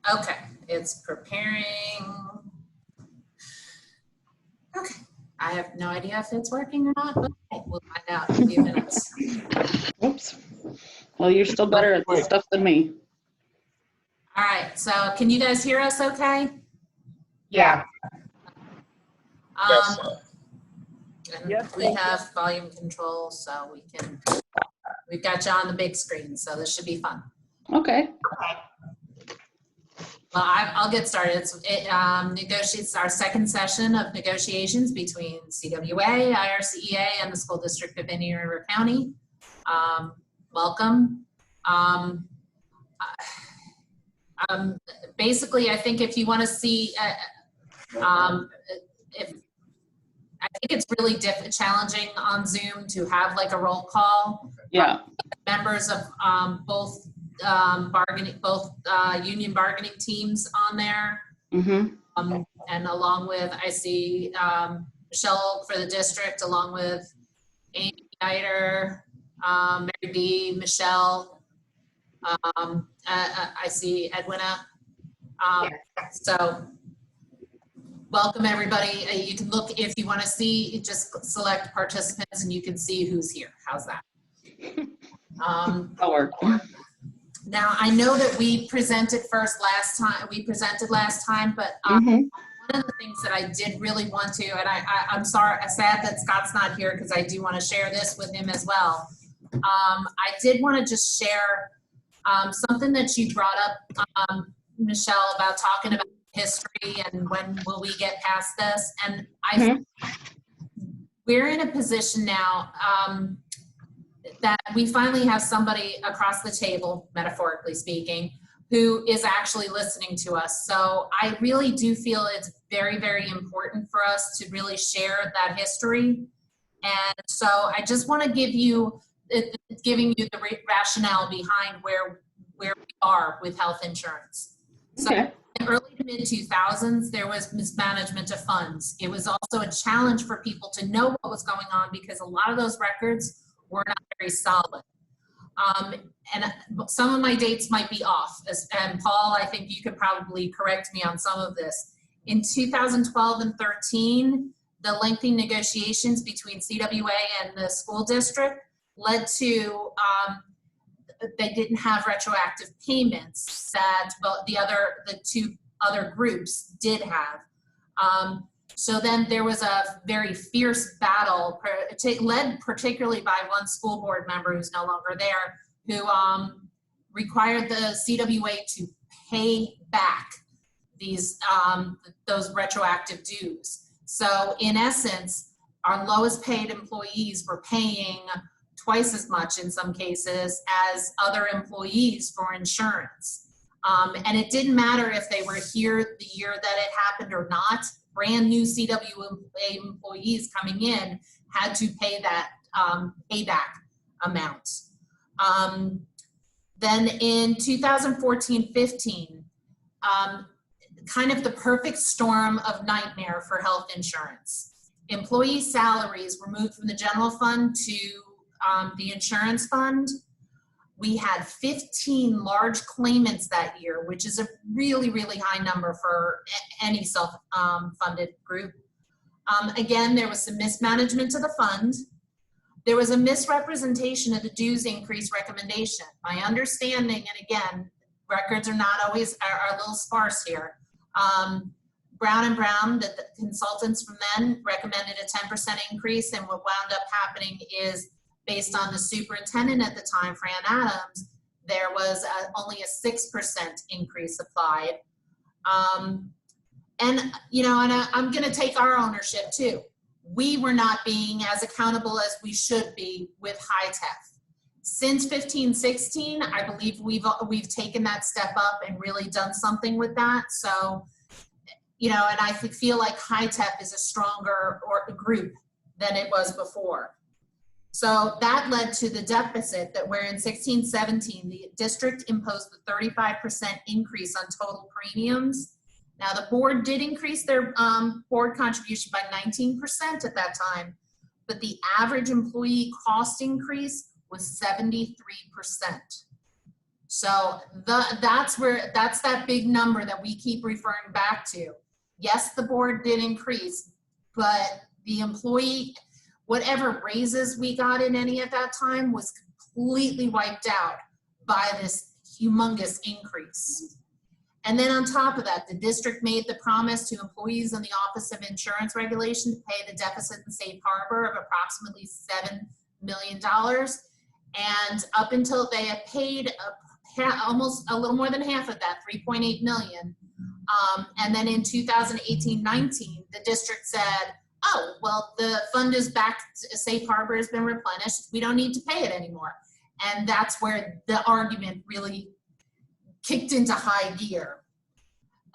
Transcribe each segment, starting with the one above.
Okay, it's preparing. Okay, I have no idea if it's working or not, but okay, we'll find out in a few minutes. Oops. Well, you're still better at this stuff than me. All right, so can you guys hear us okay? Yeah. Yes. And Yes, we have volume control, so we've got you on the big screen, so this should be fun. Okay. Well, I'll get started. It's our second session of negotiations between CWA, IRCEA, and the School District of Indian River County. Welcome. Basically, I think if you want to see, I think it's really challenging on Zoom to have like a roll call. Yeah. Members of both union bargaining teams on there. Mm-hmm. And along with, I see Michelle for the district, along with Amy Snyder, Mary B, Michelle. I see Edwina. So welcome everybody. You can look, if you want to see, just select participants and you can see who's here. How's that? That'll work. Now, I know that we presented last time, but one of the things that I did really want to, and I'm sorry, I'm sad that Scott's not here because I do want to share this with him as well. I did want to just share something that you brought up, Michelle, about talking about history and when will we get past this. And we're in a position now that we finally have somebody across the table, metaphorically speaking, who is actually listening to us. So I really do feel it's very, very important for us to really share that history. And so I just want to giving you the rationale behind where we are with health insurance. So in the early to mid 2000s, there was mismanagement of funds. It was also a challenge for people to know what was going on because a lot of those records were not very solid. And some of my dates might be off. And Paul, I think you could probably correct me on some of this. In 2012 and 13, the lengthy negotiations between CWA and the school district led to they didn't have retroactive payments that the two other groups did have. So then there was a very fierce battle led particularly by one school board member who's no longer there, who required the CWA to pay back those retroactive dues. So in essence, our lowest paid employees were paying twice as much in some cases as other employees for insurance. And it didn't matter if they were here the year that it happened or not. Brand new CWA employees coming in had to pay that payback amount. Then in 2014-15, kind of the perfect storm of nightmare for health insurance. Employee salaries were moved from the general fund to the insurance fund. We had 15 large claimants that year, which is a really, really high number for any self-funded group. Again, there was some mismanagement of the fund. There was a misrepresentation of the dues increase recommendation. My understanding, and again, records are not always, are a little sparse here. Brown & Brown, the consultants from then, recommended a 10% increase, and what wound up happening is, based on the superintendent at the time, Fran Adams, there was only a 6% increase applied. And I'm going to take our ownership too. We were not being as accountable as we should be with HITEF. Since 15-16, I believe we've taken that step up and really done something with that. So, and I feel like HITEF is a stronger group than it was before. So that led to the deficit that where in 16-17, the district imposed the 35% increase on total premiums. Now the board did increase their board contribution by 19% at that time, but the average employee cost increase was 73%. So that's that big number that we keep referring back to. Yes, the board did increase, but the employee, whatever raises we got in any at that time was completely wiped out by this humongous increase. And then on top of that, the district made the promise to employees in the Office of Insurance Regulation to pay the deficit and safe harbor of approximately $7 million. And up until they had paid almost a little more than half of that, 3.8 million. And then in 2018-19, the district said, oh, well, the fund is back, safe harbor has been replenished, we don't need to pay it anymore. And that's where the argument really kicked into high gear.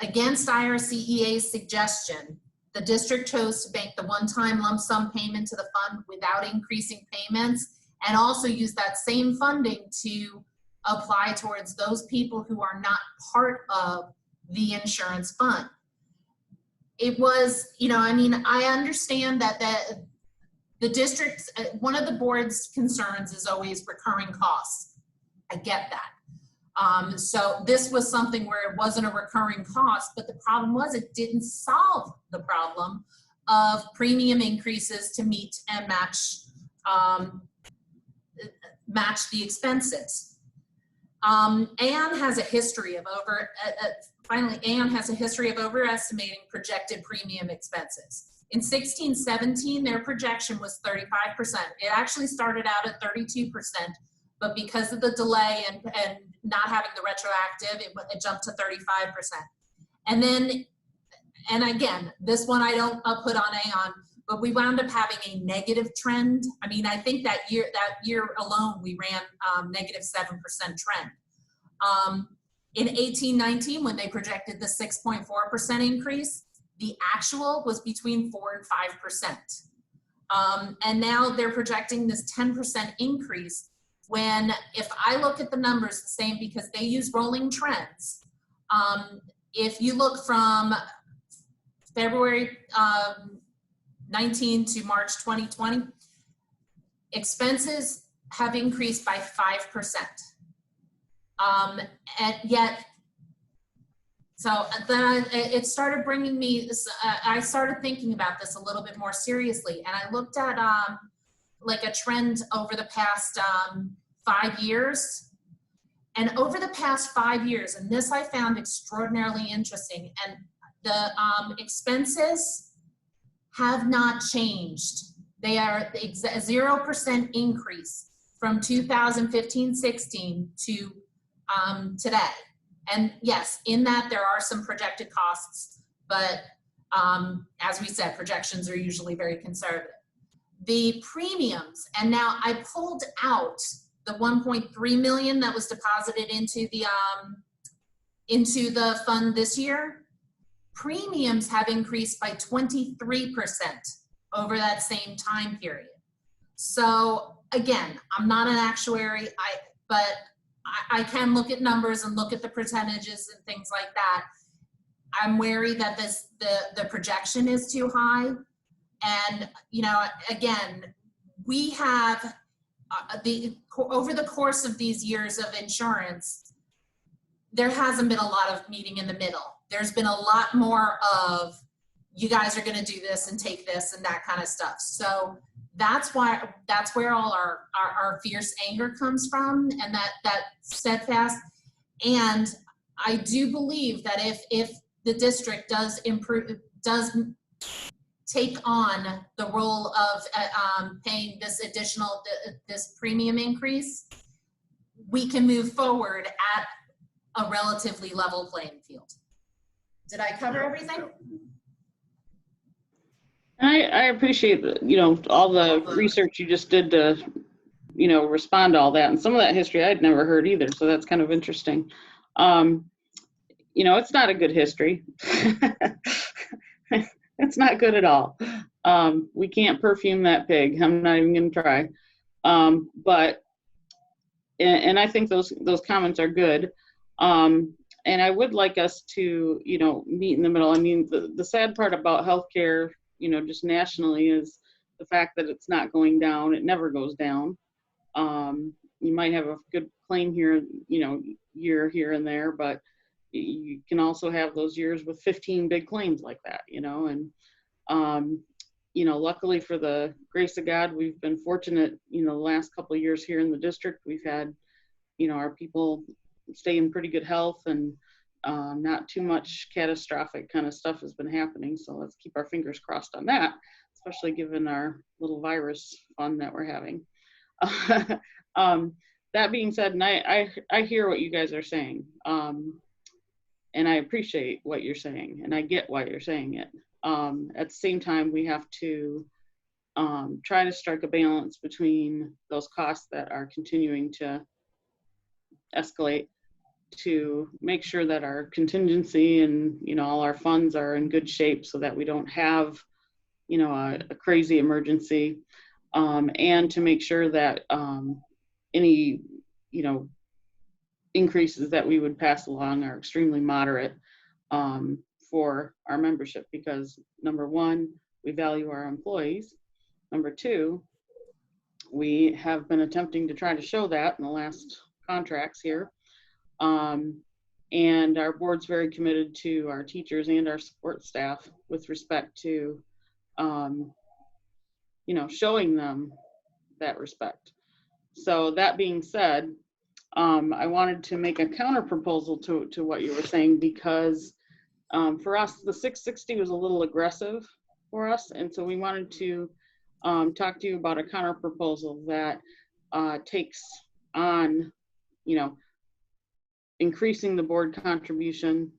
Against IRCEA's suggestion, the district chose to make the one-time lump sum payment to the fund without increasing payments, and also use that same funding to apply towards those people who are not part of the insurance fund. It was, you know, I mean, I understand that the district, one of the board's concerns is always recurring costs. I get that. So this was something where it wasn't a recurring cost, but the problem was it didn't solve the problem of premium increases to meet and match the expenses. Anne has a history of Anne has a history of overestimating projected premium expenses. In 16-17, their projection was 35%. It actually started out at 32%, but because of the delay and not having the retroactive, it jumped to 35%. And then, and again, this one I don't put on Aon, but we wound up having a negative trend. I mean, I think that year alone, we ran negative 7% trend. In 18-19, when they projected the 6.4% increase, the actual was between 4 and 5%. And now they're projecting this 10% increase when, if I look at the numbers the same, because they use rolling trends, if you look from February 19 to March 2020, expenses have increased by 5%. And yet, so then it started bringing me, I started thinking about this a little bit more seriously, and I looked at like a trend over the past 5 years. And over the past 5 years, and this I found extraordinarily interesting, and the expenses have not changed. They are a 0% increase from 2015-16 to today. And yes, in that there are some projected costs, but as we said, projections are usually very conservative. The premiums, and now I pulled out the 1.3 million that was deposited into the fund this year. Premiums have increased by 23% over that same time period. So again, I'm not an actuary, but I can look at numbers and look at the percentages and things like that. I'm wary that the projection is too high. And, you know, again, we have over the course of these years of insurance, there hasn't been a lot of meeting in the middle. There's been a lot more of, you guys are going to do this and take this and that kind of stuff. So that's where all our fierce anger comes from, and that steadfast. And I do believe that if the district does take on the role of paying this additional, this premium increase, we can move forward at a relatively level playing field. Did I cover everything? I appreciate, you know, all the research you just did to, you know, respond to all that. And some of that history I'd never heard either. So that's kind of interesting. You know, it's not a good history. It's not good at all. We can't perfume that pig. I'm not even going to try. But I think those comments are good. And I would like us to, you know, meet in the middle. I mean, the sad part about healthcare, you know, just nationally, is the fact that it's not going down. It never goes down. You might have a good claim here, you know, year here and there, but you can also have those years with 15 big claims like that, you know, and, you know, luckily for the grace of God, we've been fortunate, you know, the last couple of years here in the district, we've had, you know, our people stay in pretty good health, and not too much catastrophic kind of stuff has been happening. So let's keep our fingers crossed on that, especially given our little virus fun that we're having. That being said, and I hear what you guys are saying, and I appreciate what you're saying, and I get why you're saying it. At the same time, we have to try to strike a balance between those costs that are continuing to escalate, to make sure that our contingency and, you know, all our funds are in good shape so that we don't have, you know, a crazy emergency, and to make sure that any, you know, increases that we would pass along are extremely moderate for our membership, because number one, we value our employees. Number two, we have been attempting to try to show that in the last contracts here. And our board's very committed to our teachers and our support staff with respect to, you know, showing them that respect. So that being said, I wanted to make a counter proposal to what you were saying, because for us, the 660 was a little aggressive for us. And so we wanted to talk to you about a counter proposal that takes on, you know, increasing the board contribution,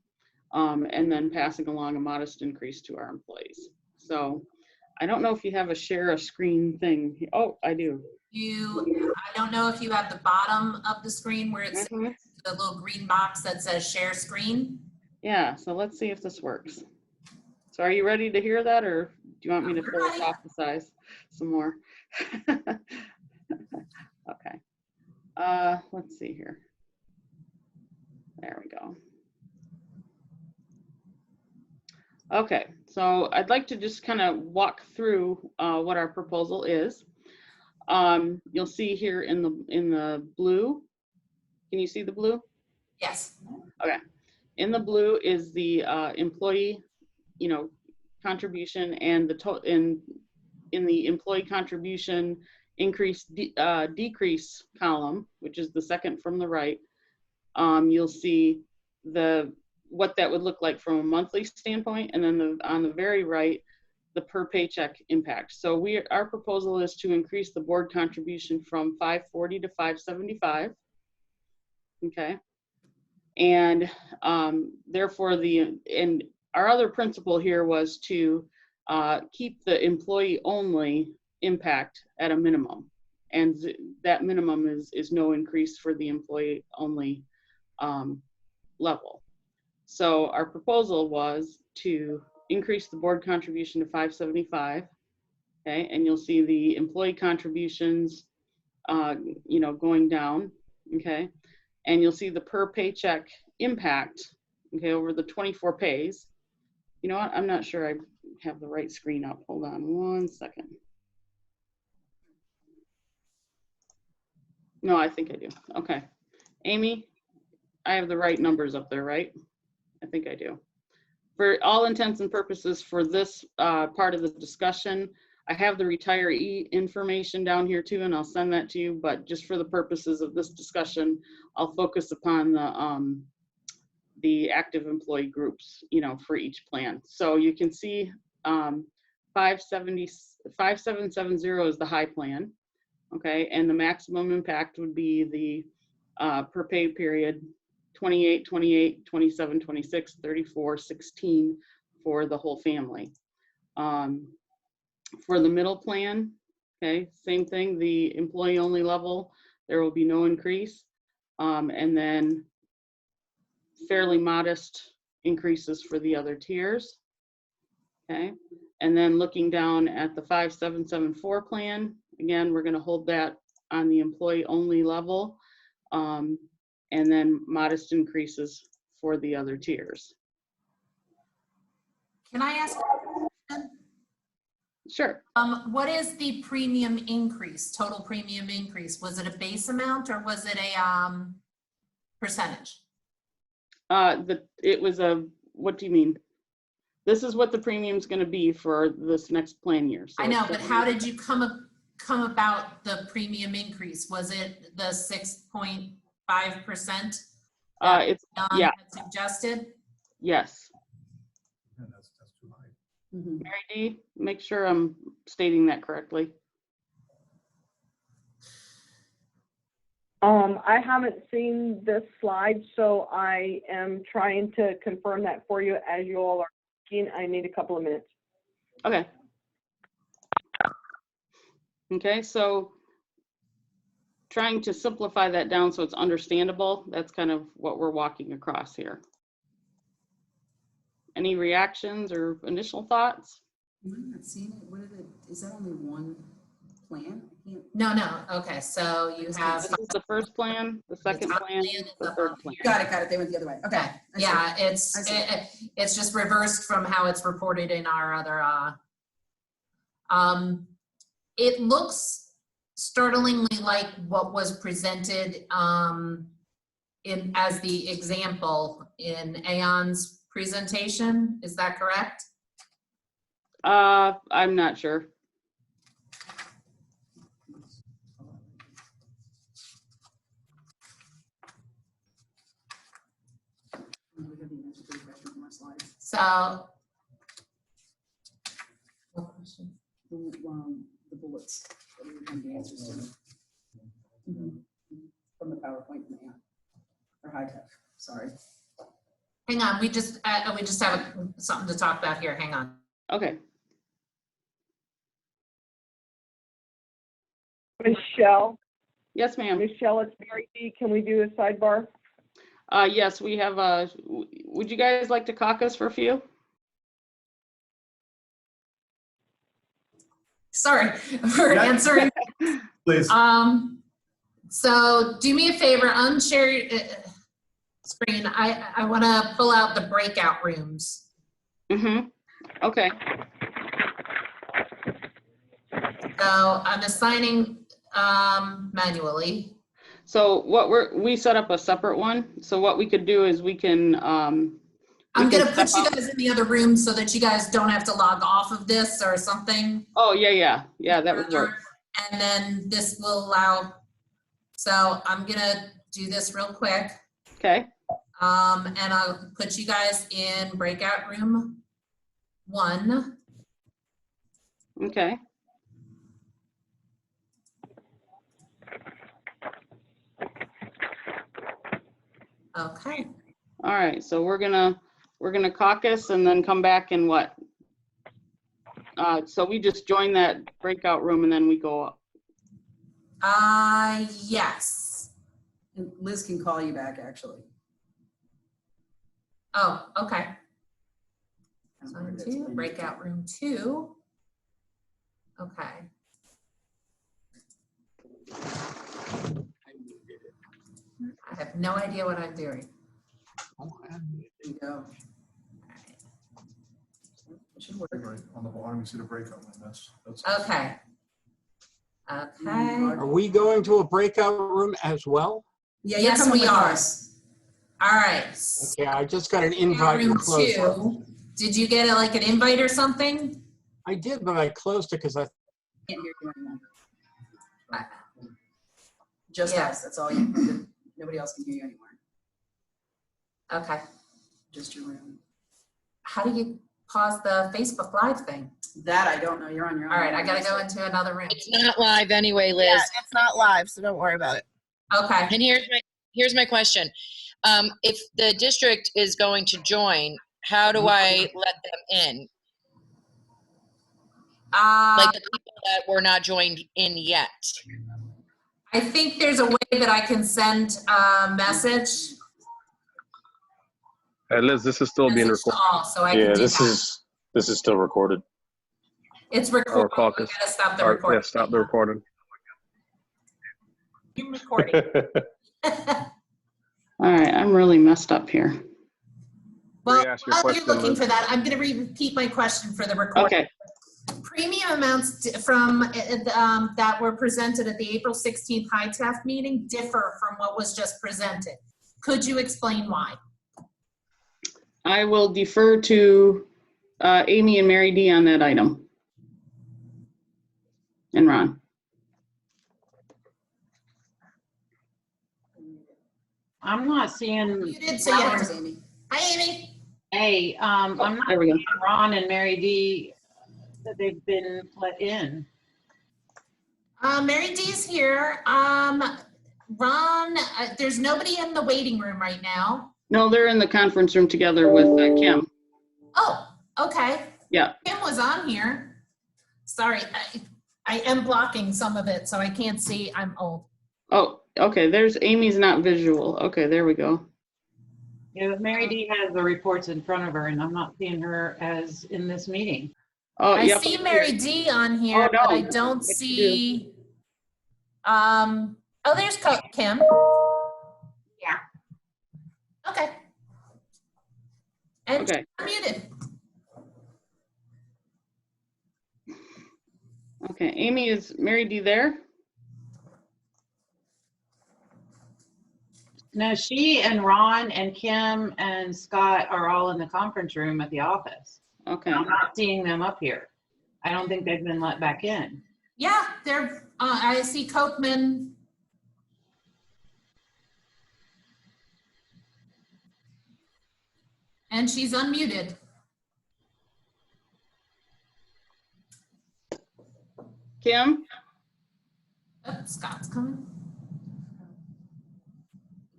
and then passing along a modest increase to our employees. So I don't know if you have a share a screen thing. Oh, I do. I don't know if you have the bottom of the screen where it's the little green box that says share screen. Yeah, so let's see if this works. So are you ready to hear that, or do you want me to pull it off the size some more? Okay. Let's see here. There we go. Okay, so I'd like to just kind of walk through what our proposal is. You'll see here in the blue. Can you see the blue? Yes. Okay. In the blue is the employee, you know, contribution, and the total in the employee contribution increase decrease column, which is the second from the right. You'll see what that would look like from a monthly standpoint, and then on the very right, the per paycheck impact. So our proposal is to increase the board contribution from 540 to 575. Okay. And therefore and our other principle here was to keep the employee only impact at a minimum. And that minimum is no increase for the employee only level. So our proposal was to increase the board contribution to 575. Okay, and you'll see the employee contributions, you know, going down. Okay, and you'll see the per paycheck impact. Okay, over the 24 pays. You know what? I'm not sure I have the right screen up. Hold on one second. No, I think I do. Okay, Amy, I have the right numbers up there, right? I think I do. For all intents and purposes for this part of the discussion, I have the retiree information down here too, and I'll send that to you, but just for the purposes of this discussion, I'll focus upon the active employee groups, you know, for each plan. So you can see 5770 is the high plan, okay, and the maximum impact would be the per pay period 28, 28, 27, 26, 34, 16 for the whole family. For the middle plan, okay, same thing, the employee only level, there will be no increase. And then fairly modest increases for the other tiers, okay? And then looking down at the 5774 plan, again, we're gonna hold that on the employee only level. And then modest increases for the other tiers. Can I ask a question? Sure. What is the premium increase, total premium increase? Was it a base amount or was it a percentage? It was what do you mean? This is what the premium's going to be for this next plan year. So I know, but how did you come about the premium increase? Was it the 6.5% that it's Don yeah. had suggested? Yes. Yeah, that's too high. Mary D, make sure I'm stating that correctly. I haven't seen this slide, so I am trying to confirm that for you as you all are speaking. I need a couple of minutes. Okay. Okay, so trying to simplify that down so it's understandable, that's kind of what we're walking across here. Any reactions or initial thoughts? I'm not seeing it. What are is that only one plan? I can't. No. Okay, so you have. This is the first plan, the second top plan, plan is the up third on plan. here. Got it. They went the other way. Okay. Okay, yeah, it's just reversed from how it's reported in our other, it looks startlingly like what was presented as the example in Aon's presentation. Is that correct? I'm not sure. We have the answer to the question from our slides. So, what question? The bullets that we were trying to answer from the PowerPoint from Aon or high tech. Sorry. Hang on, we just have something to talk about here. Hang on. Okay. Michelle, Yes, ma'am. Michelle, it's Mary D. Can we do a sidebar? Yes, we have, would you guys like to caucus for a few? Sorry for answering. Please. So do me a favor, unshare your screen. I want to pull out the breakout rooms. Okay. So I'm assigning manually. So what we set up a separate one. So what we could do is we can, I'm going to put you guys in the other room so that you guys don't have to log off of this or something. Oh, yeah, that would work. And then this will allow, so I'm going to do this real quick. Okay. And I'll put you guys in breakout room 1. Okay. Okay. All right, so we're gonna caucus and then come back and what? So we just join that breakout room and then we go up. Yes. And Liz can call you back actually. Oh, okay. I don't know So where that's 2, been. breakout room 2. Okay. I have no idea what I'm doing. There you go. It should work. Right on the bottom, you see the breakout room. That's Okay. Okay. Are we going to a breakout room as well? Yeah, you're Yes, coming we with are. us. All right. Okay, I just got an invite Room and closed it. 2. Did you get like an invite or something? I did, but I closed it because I Can't hear you anymore. Just Yeah. us. That's all you. Nobody else can hear you anymore. Okay. Just your room. How do you pause the Facebook Live thing? That I don't know. You're on your own. All right, I gotta go into another room. It's not live anyway, Liz. Yeah, it's not live, so don't worry about it. Okay. And here's my question. If the district is going to join, how do I let them in? Like the people that were not joined in yet. I think there's a way that I can send a message. Hey Liz, this is still being Message to recorded. all, so I can Yeah, do this that. is still recorded. It's Our recorded. We caucus. gotta stop the Yeah, recording. stop the recording. Keep recording. All right, I'm really messed up here. Well, Re-ask your while you're question, looking Liz. for that, I'm gonna repeat my question for the recording. Okay. Premium amounts from that were presented at the April 16th HITAF meeting differ from what was just presented. Could you explain why? I will defer to Amy and Mary D on that item. And Ron. I'm not seeing, You did say yes. Where's Amy? Hi, Amy. hey, I'm not There we go. seeing Ron and Mary D that they've been let in. Mary D's here. Ron, there's nobody in the waiting room right now. No, they're in the conference room together with Kim. Oh, okay. Yeah. Kim was on here. Sorry, I am blocking some of it, so I can't see. I'm old. Oh, okay. There's Amy's not visual. Okay, there we go. Yeah, but Mary D has the reports in front of her, and I'm not seeing her as in this meeting. Oh, I yep. see Mary D on here, Oh, no. but I don't Yes, you see. Oh, there's Kim. Yeah. Okay. And Okay. she's muted. Okay, Amy, is Mary D there? No, she and Ron and Kim and Scott are all in the conference room at the office. Okay. I'm not seeing them up here. I don't think they've been let back in. Yeah, they're, I see Kochman. And she's unmuted. Kim? Oh, Scott's coming.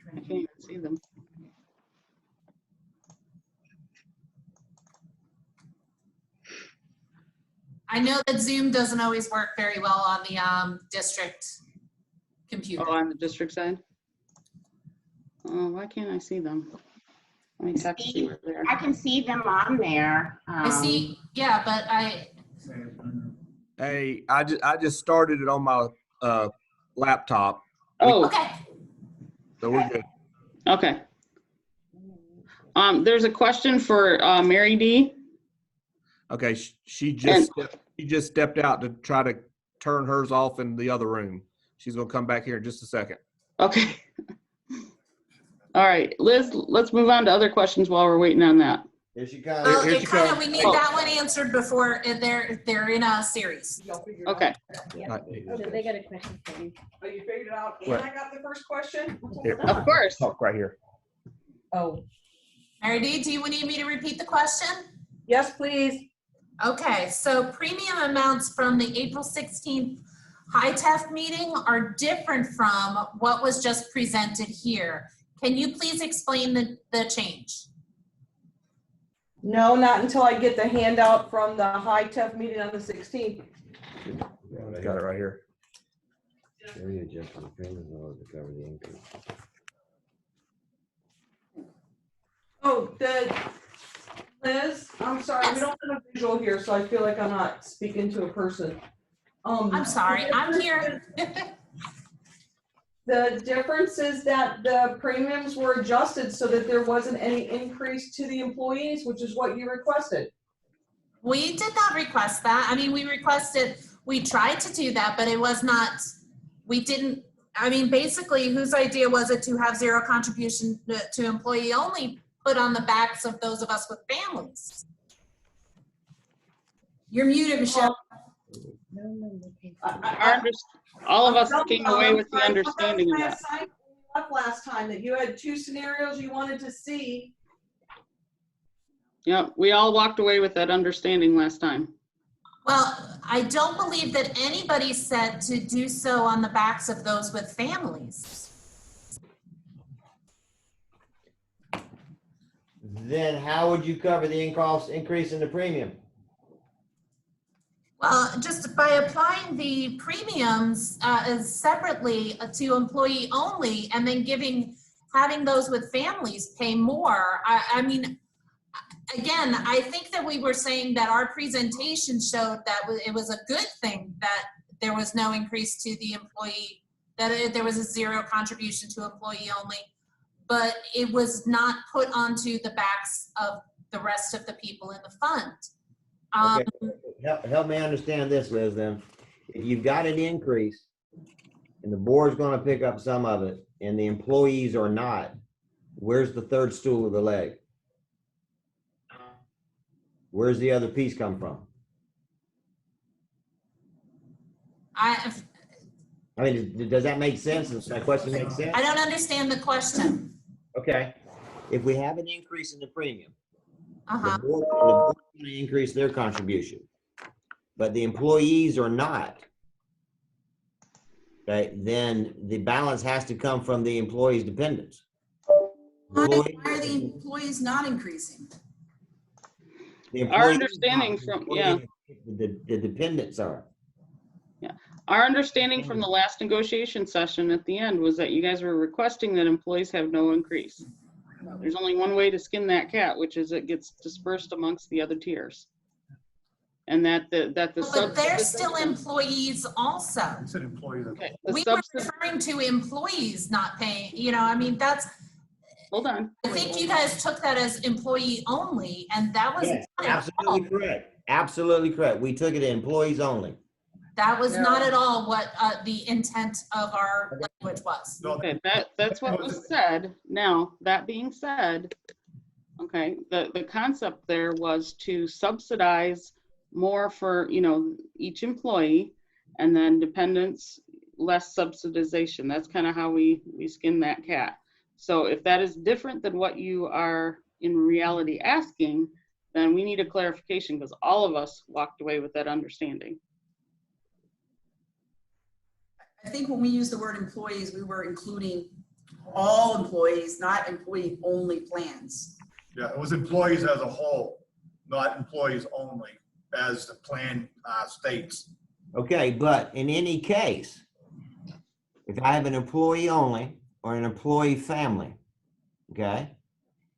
I can't even see them. I know that Zoom doesn't always work very well on the district computer. Oh, on the district side? Oh, why can't I see them? Let me text you there. I can see them on there. I see, yeah, but Hey, I just started it on my laptop, Oh, okay. so we're good. okay. There's a question for Mary D. Okay, she just stepped out to try to turn hers off in the other room. She's gonna come back here in just a second. Okay. All right, Liz, let's move on to other questions while we're waiting on that. Here she comes. Well, Here it she kind of, comes. we need that one answered before they're in a series. Okay. Right. They got a question for you. Oh, you figured it out and What? I got the first question? Here, Of course. talk right here. Oh, Mary D, do you need me to repeat the question? yes, please. Okay, so premium amounts from the April 16th high-tef meeting are different from what was just presented here. Can you please explain the change? No, not until I get the handout from the high-tef meeting on the 16th. Got it right here. Area adjustment of payments in order to cover the increase. Oh, Liz, I'm sorry, we don't have a visual here, so I feel like I'm not speaking to a person. I'm sorry, I'm here. The difference is that the premiums were adjusted so that there wasn't any increase to the employees, which is what you requested. We did not request that. I mean, we tried to do that, but it was not, we didn't, I mean, basically, whose idea was it to have zero contribution to employee only put on the backs of those of us with families? You're muted, Michelle. All of us came away with the understanding of that. Last time that you had two scenarios you wanted to see. Yeah, we all walked away with that understanding last time. Well, I don't believe that anybody said to do so on the backs of those with families. Then how would you cover the increase in the premium? Well, just by applying the premiums as separately to employee only and then having those with families pay more. I mean, again, I think that we were saying that our presentation showed that it was a good thing that there was no increase to the employee, that there was a zero contribution to employee only, but it was not put onto the backs of the rest of the people in the fund. Okay. Help me understand this, Liz, then. If you've got an increase and the board's going to pick up some of it and the employees are not, Where's the third stool of the leg? Where's the other piece come from? I mean, does that make sense? Does that question make sense? don't understand the question. Okay. If we have an increase in the premium, Uh-huh. the board going to increase their contribution, but the employees are not. Okay, then the balance has to come from the employees' dependents. Why are the employees not increasing? Our understanding from, yeah. The dependents are. Yeah. Our understanding from the last negotiation session at the end was that you guys were requesting that employees have no increase. There's only one way to skin that cat, which is it gets dispersed amongst the other tiers. And that the But they're still employees also. You said employees. Okay, We were referring to employees not paying, you know, I mean, that's, hold on. I think you guys took that as employee only, and that was Yes, not at absolutely all. correct. Absolutely correct. We took it to employees only. That was not at all what the intent of our language was. Okay, that's what was said. Now, that being said, okay, the concept there was to subsidize more for, you know, each employee, and then dependents, less subsidization. That's kind of how we skin that cat. So if that is different than what you are in reality asking, then we need a clarification, because all of us walked away with that understanding. I think when we use the word employees, we were including all employees, not employee-only plans. Yeah, it was employees as a whole, not employees only, as the plan states. Okay, but in any case, if I have an employee only or an employee family, okay?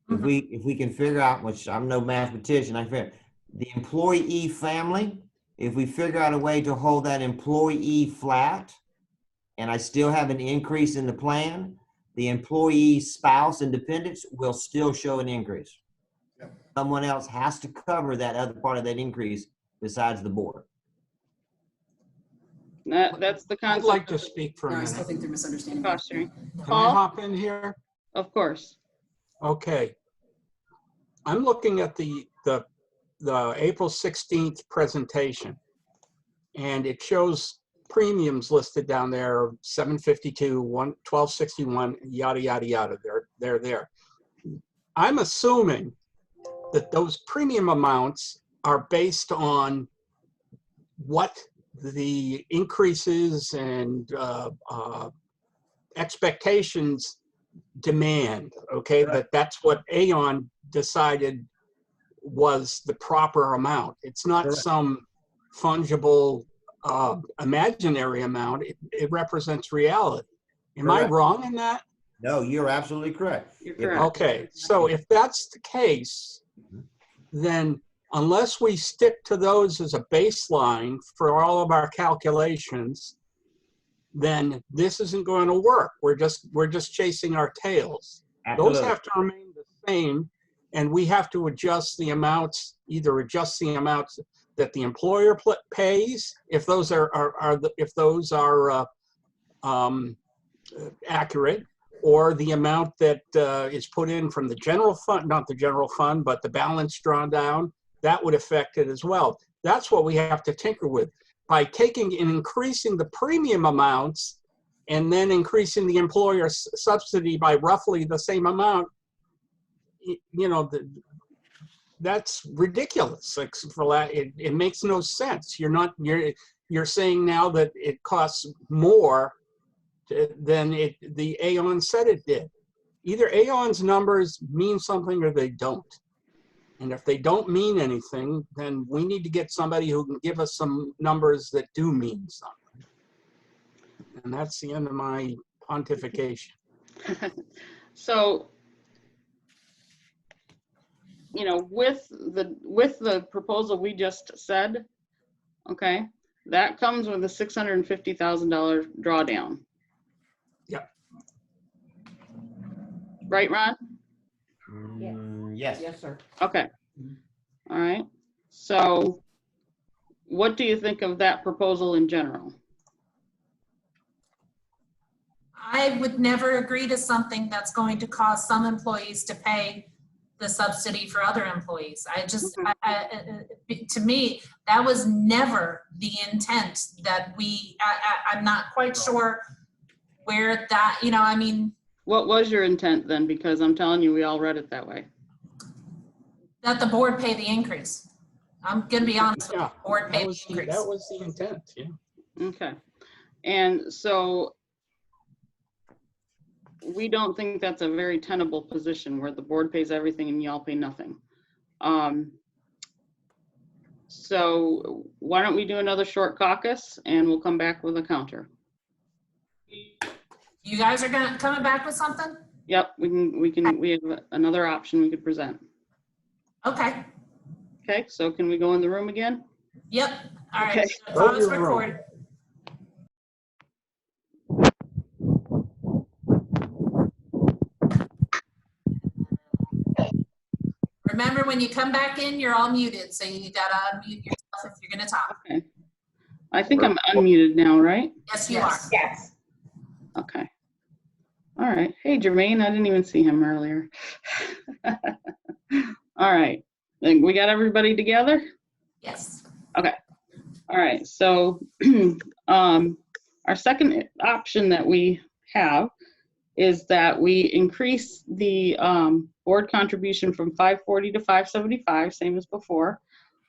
If we can figure out, which I'm no mathematician, I figure the employee family, if we figure out a way to hold that employee flat, and I still have an increase in the plan, the employee spouse and dependents will still show an increase. Yeah. Someone else has to cover that other part of that increase besides the board. That's the I'd concept. like to speak for a No, I minute. still think they're misunderstanding. Cost sharing. Can I Paul? hop in here? Of course. Okay. I'm looking at the April 16th presentation, and it shows premiums listed down there, 752, 1261, yada, yada, yada. They're there. I'm assuming that those premium amounts are based on what the increases and expectations demand, okay? That's what Aon decided was the proper amount. It's not some fungible imaginary amount. It represents reality. Am I wrong in that? No, you're absolutely correct. You're correct. Okay, so if that's the case, then unless we stick to those as a baseline for all of our calculations, then this isn't going to work. We're just chasing our tails. Absolutely. Those have to remain the same, and we have to adjust the amounts, either adjust the amounts that the employer pays, if those are accurate, or the amount that is put in from the general fund, not the general fund, but the balance drawn down, that would affect it as well. That's what we have to tinker with. By taking and increasing the premium amounts and then increasing the employer subsidy by roughly the same amount, you know, that's ridiculous. It makes no sense. You're saying now that it costs more than the Aon said it did. Either Aon's numbers mean something or they don't. And if they don't mean anything, then we need to get somebody who can give us some numbers that do mean something. And that's the end of my pontification. So, you know, with the proposal we just said, okay, that comes with a $650,000 drawdown. Yep. Right, Ron? Yes. Yes, sir. Okay. All right. So what do you think of that proposal in general? I would never agree to something that's going to cause some employees to pay the subsidy for other employees. I just, to me, that was never the intent that I'm not quite sure where that, you know, I mean. What was your intent then? Because I'm telling you, we all read it that way. That the board pay the increase. I'm gonna be honest with you, the board pay the increase. That was the intent, yeah. Okay. And so we don't think that's a very tenable position where the board pays everything and y'all pay nothing. So why don't we do another short caucus and we'll come back with a counter. You guys are coming back with something? Yep, we have another option we could present. Okay. Okay, so can we go in the room again? Yep. All right. Okay. Call is recorded. Remember, when you come back in, you're all muted, so you gotta unmute yourself if you're gonna talk. Okay. I think I'm unmuted now, right? Yes, you are. Yes. Okay. All right. Hey, Jermaine, I didn't even see him earlier. All right. Then we got everybody together? Yes. Okay. All right. So our second option that we have is that we increase the board contribution from 540 to 575, same as before.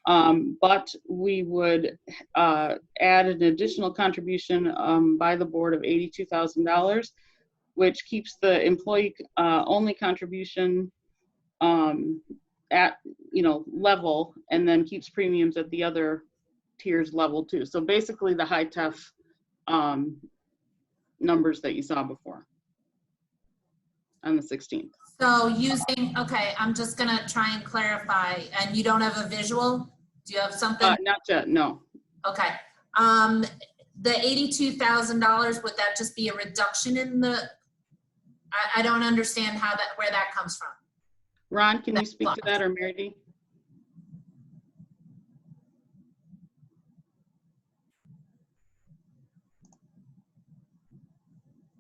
But we would add an additional contribution by the board of $82,000, which keeps the employee only contribution at, you know, level, and then keeps premiums at the other tiers level too. So basically the high TEF numbers that you saw before on the 16th. So using, okay, I'm just gonna try and clarify, and you don't have a visual? Do you have something? Not yet, no. Okay. The $82,000, would that just be a reduction in the, I don't understand how that, where that comes from. Ron, can you speak to that, or Mary D?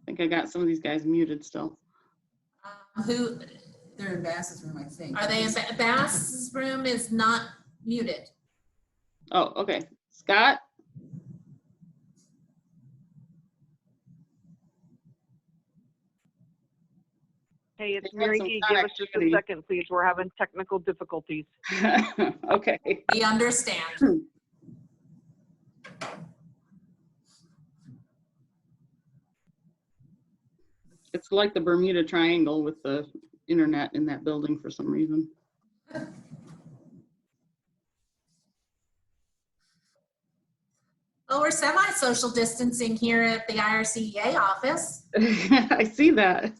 I think I got some of these guys muted still. Who? They're in Bass's room, I think. Are they in Bass's room is not muted. Oh, okay. Scott? Hey, it's Mary D. Give us just a second, please. We're having technical difficulties. Okay. We understand. It's like the Bermuda Triangle with the internet in that building for some reason. Well, we're semi-social distancing here at the IRCEA office. I see that.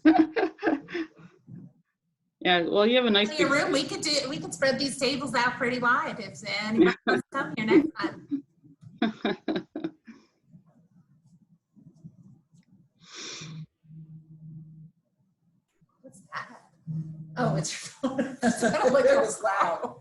Yeah, well, you have a nice In your room, we could spread these tables out pretty wide if anyone wants to come here next time. What's that? Oh, it's your phone. It was loud.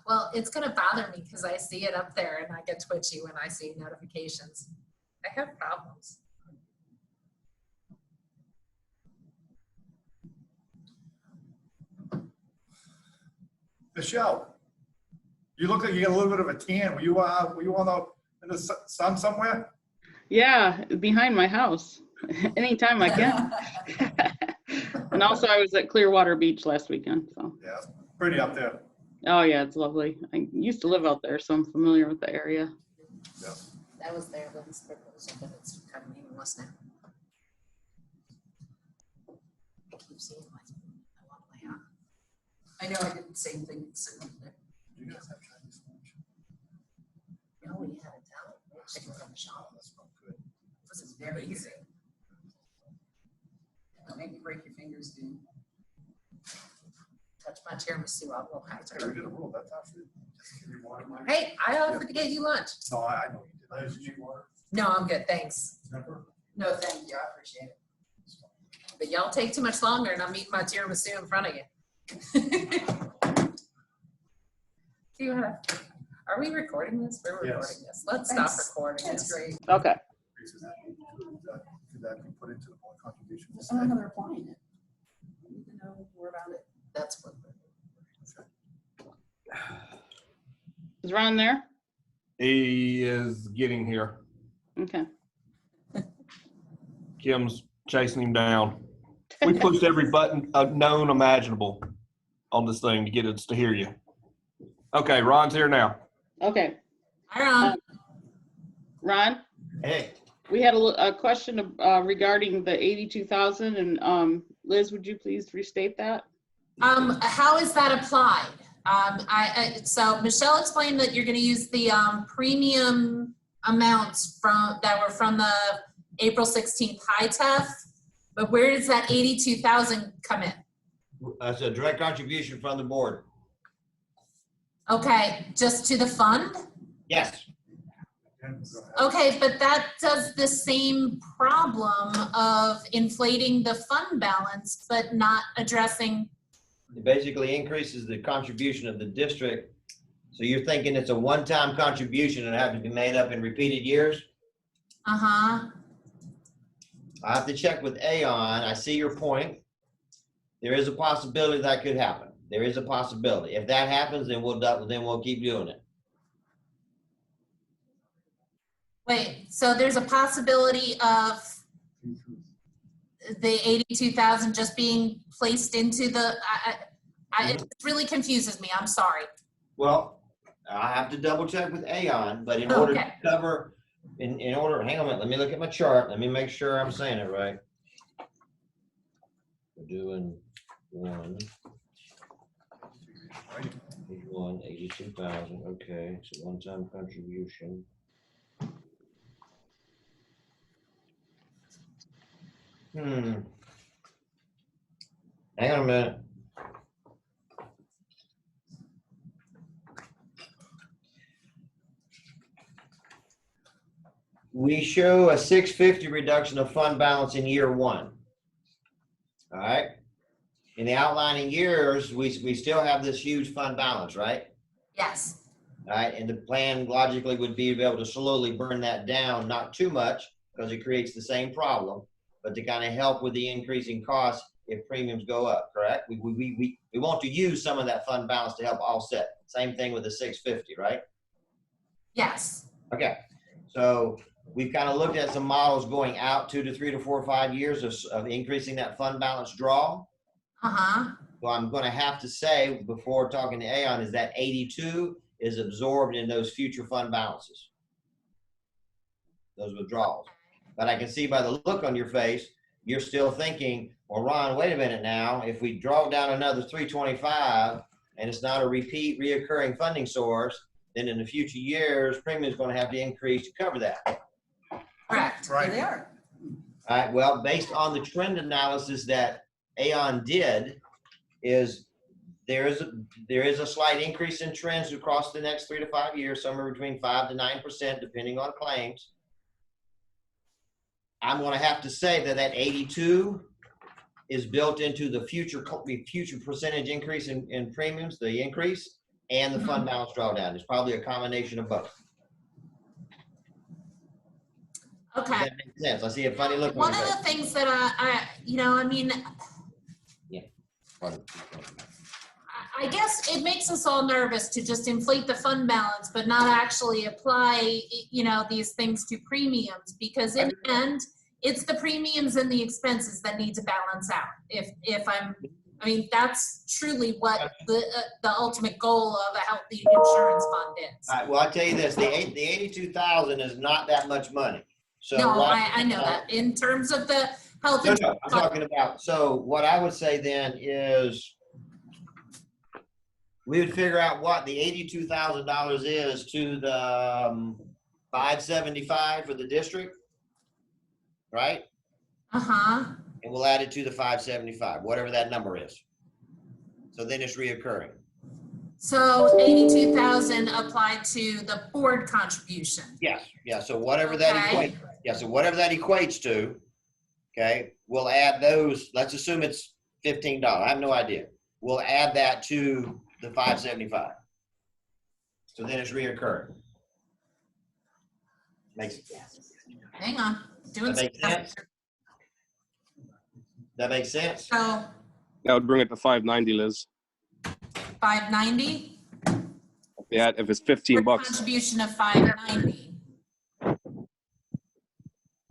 Well, it's going to bother me because I see it up there and I get twitchy when I see notifications. I have problems. Michelle, you look like you got a little bit of a tan. Were you on in the sun somewhere? Yeah, behind my house. Anytime I can. And also I was at Clearwater Beach last weekend. So yeah, it's pretty up there. Oh yeah, it's lovely. I used to live out there, so I'm familiar with the area. Yeah. That was there when this proposal, but it's kind of meaningless now. I keep seeing my out. I know I did the same thing sitting there. You guys have Chinese lunch? No, we had Italian This is very easy. Don't make me break your fingers, dude. Touch my tiramisu, I will have to. We did a rule, that's actually. Just give me water, Mike. Hey, I offered to get you lunch. No, I know you did. I need water. No, I'm good, thanks. No, thank you. I appreciate it. But y'all take too much longer and I'm eating my tiramisu in front of you. See what happens. Are we recording this? We're recording this. Let's stop recording That's this. great. Okay. Could that be put into the board contribution? I don't know how they're applying it. I need to know more about it. That's what. Is Ron there? He is getting here. Okay. Kim's chasing him down. We pushed every button known imaginable on this thing to get us to hear you. Okay, Ron's here now. Okay. Hi, Ron. Ron, Hey, we had a question regarding the 82,000, and Liz, would you please restate that? How is that applied? So Michelle explained that you're going to use the premium amounts that were from the April 16th high TEF, but where does that 82,000 come in? that's a direct contribution from the board. Okay, just to the fund? Yes. Okay, but that does the same problem of inflating the fund balance, but not addressing. It basically increases the contribution of the district. So you're thinking it's a one-time contribution and have to be made up in repeated years? Uh-huh. I have to check with Aon. I see your point. There is a possibility that could happen. There is a possibility. If that happens, then we'll keep doing it. Wait, so there's a possibility of the 82,000 just being placed into the, it really confuses me, I'm sorry. Well, I have to double check with Aon, but in order to cover, in order, hang on a minute, let me look at my chart. Let me make sure I'm saying it right. We're doing 82,000, okay, so one-time contribution. Hang on a minute. We show a 650 reduction of fund balance in year one. All right. In the outlining years, we still have this huge fund balance, right? Yes. All right. And the plan logically would be to be able to slowly burn that down, not too much because it creates the same problem, but to kind of help with the increasing costs if premiums go up, correct? We want to use some of that fund balance to help offset. Same thing with the 650, right? Yes. Okay. So we've kind of looked at some models going out 2 to 3 to 4 or 5 years of increasing that fund balance draw. Uh-huh. So I'm going to have to say before talking to Aon is that 82 is absorbed in those future fund balances, those withdrawals. But I can see by the look on your face, you're still thinking, well, Ron, wait a minute now. If we draw down another 325 and it's not a reoccurring funding source, then in the future years, premium is going to have to increase to cover that. Correct. Right. They are. All right. Well, based on the trend analysis that Aon did, is there is a slight increase in trends across the next 3 to 5 years, somewhere between 5 to 9%, depending on claims. I'm going to have to say that 82 is built into the future percentage increase in premiums, the increase, and the fund balance drawdown. It's probably a combination of both. Okay. Does that make sense? I see a funny look on One your of face. the things that I guess it makes us all nervous to just inflate the fund balance, but not actually apply, these things to premiums, because in the end, it's the premiums and the expenses that need to balance out. That's truly what the ultimate goal of a healthy insurance fund is. All right, well, I'll tell you this, the 82,000 is not that much money. So No, I know that. In terms of the health No, insurance I'm fund, talking about, so what I would say then is we would figure out what the $82,000 is to the 575 for the district, right? Uh-huh. And we'll add it to the 575, whatever that number is. So then it's reoccurring. So 82,000 applied to the board contribution. Yes, yeah, so whatever that Okay. equates, yeah, so whatever that equates to, okay, we'll add those, let's assume it's $15, I have no idea. We'll add that to the 575. So then it's reoccurring. Hang on. Doing That makes sense? That makes sense? So That would bring it to 590, Liz. 590. Yeah, if it's 15 bucks. Contribution of 590.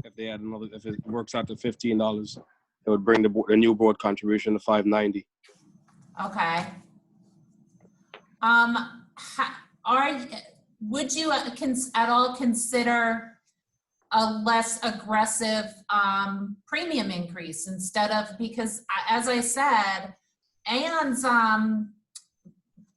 If they add another, if it works out to $15, it would bring the new board contribution to 590. Okay. Would you at all consider a less aggressive premium increase instead of, because as I said, Aon's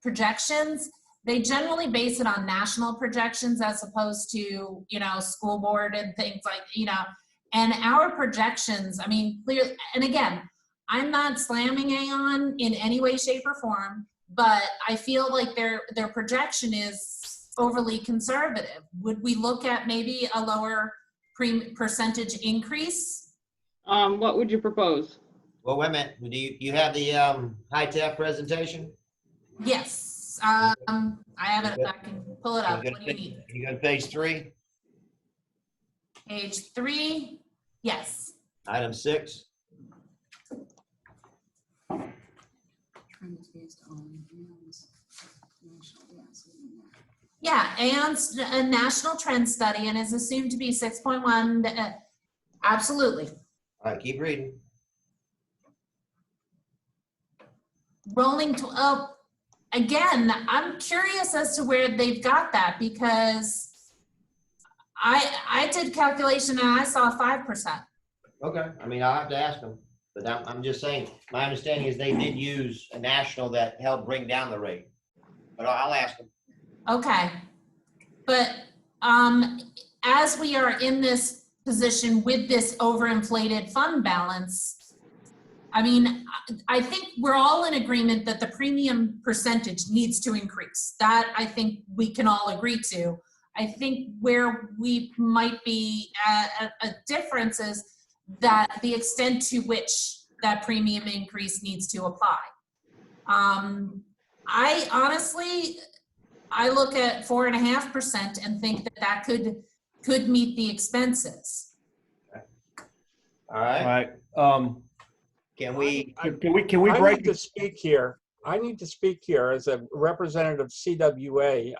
projections, they generally base it on national projections as opposed to, you know, school board and things like, you know, and our projections, I mean, clearly, and again, I'm not slamming Aon in any way, shape, or form, but I feel like their projection is overly conservative. Would we look at maybe a lower percentage increase? What would you propose? Well, wait a minute, do you have the high-tech presentation? Yes. I have it, I can pull it up. What do you need? Can you go to page 3? Page 3, yes. Item 6. Yeah, Aon's a national trend study and is assumed to be 6.1. Absolutely. All right, keep reading. Rolling to, oh, again, I'm curious as to where they've got that because I did calculation and I saw 5%. Okay, I mean, I'll have to ask them, but I'm just saying, my understanding is they did use a national that helped bring down the rate, but I'll ask them. Okay, but as we are in this position with this overinflated fund balance, I mean, I think we're all in agreement that the premium percentage needs to increase. That I think we can all agree to. I think where we might be a difference is that the extent to which that premium increase needs to apply. I honestly, I look at 4.5% and think that could meet the expenses. All right. Can we I break need to speak here. I need to speak here as a representative of CWA.